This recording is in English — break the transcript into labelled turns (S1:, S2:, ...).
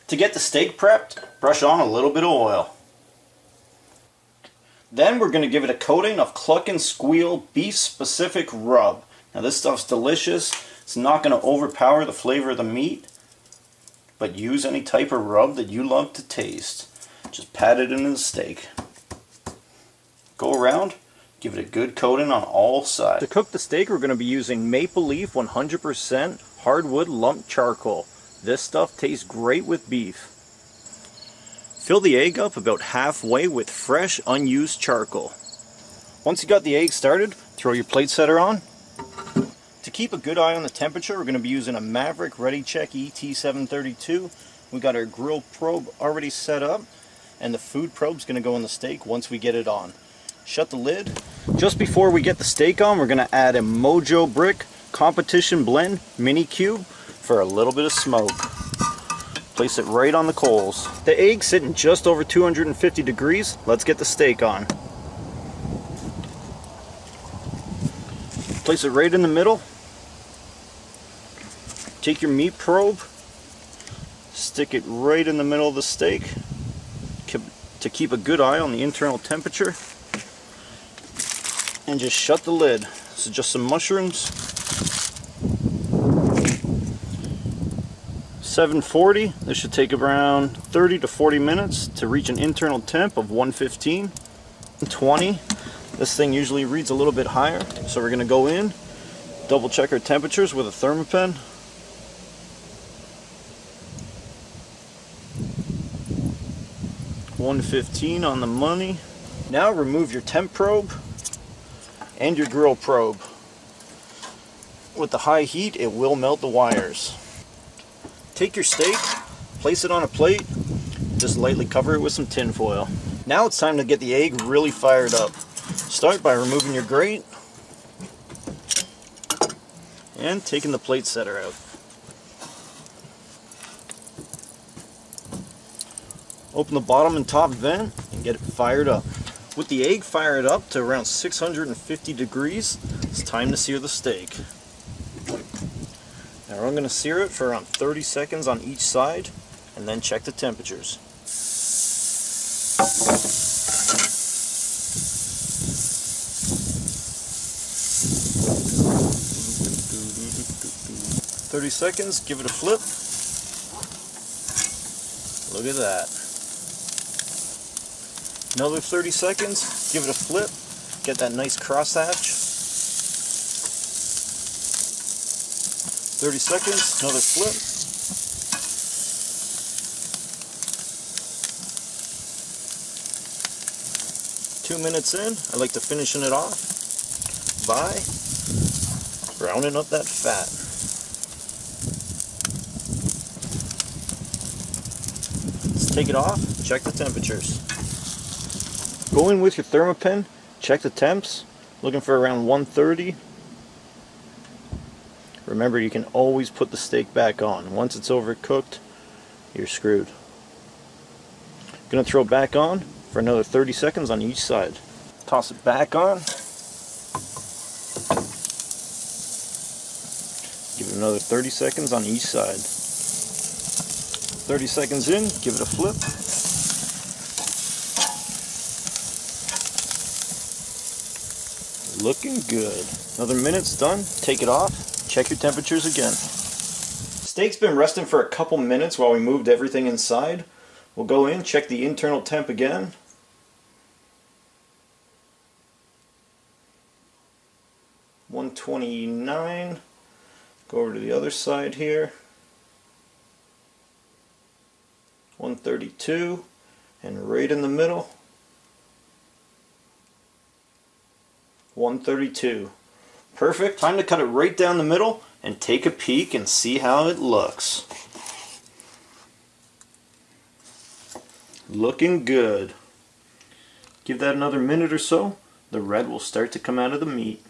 S1: To get the steak prepped, brush on a little bit of oil. Then we're going to give it a coating of Cluck and Squeal Beef Specific Rub. Now this stuff's delicious. It's not going to overpower the flavor of the meat, but use any type of rub that you love to taste. Just pat it into the steak. Go around, give it a good coating on all sides. To cook the steak, we're going to be using Maple Leaf 100% hardwood lump charcoal. This stuff tastes great with beef. Fill the egg up about halfway with fresh, unused charcoal. Once you got the egg started, throw your plate setter on. To keep a good eye on the temperature, we're going to be using a Maverick Ready Check ET732. We got our grill probe already set up, and the food probe's going to go in the steak once we get it on. Shut the lid. Just before we get the steak on, we're going to add a Mojo Brick Competition Blend Mini Cube for a little bit of smoke. Place it right on the coals. The egg's sitting just over 250 degrees. Let's get the steak on. Place it right in the middle. Take your meat probe, stick it right in the middle of the steak to keep a good eye on the internal temperature, and just shut the lid. This is just some mushrooms. 740. This should take around 30 to 40 minutes to reach an internal temp of 115. 20. This thing usually reads a little bit higher, so we're going to go in, double check our temperatures with a thermopen. $115 on the money. Now remove your temp probe and your grill probe. With the high heat, it will melt the wires. Take your steak, place it on a plate, just lightly cover it with some tin foil. Now it's time to get the egg really fired up. Start by removing your grate and taking the plate setter out. Open the bottom and top vent and get it fired up. With the egg fired up to around 650 degrees, it's time to sear the steak. Now I'm going to sear it for around 30 seconds on each side and then check the temperatures. 30 seconds, give it a flip. Look at that. Another 30 seconds, give it a flip. Get that nice crosshatch. 30 seconds, another flip. Two minutes in, I like to finishing it off by browning up that fat. Let's take it off, check the temperatures. Go in with your thermopen, check the temps, looking for around 130. Remember, you can always put the steak back on. Once it's overcooked, you're screwed. Gonna throw it back on for another 30 seconds on each side. Toss it back on. Give it another 30 seconds on each side. 30 seconds in, give it a flip. Looking good. Another minute's done, take it off. Check your temperatures again. Steak's been resting for a couple minutes while we moved everything inside. We'll go in, check the internal temp again. $129. Go over to the other side here. 132. And right in the middle, 132. Perfect. Time to cut it right down the middle and take a peek and see how it looks. Looking good. Give that another minute or so. The red will start to come out of the meat.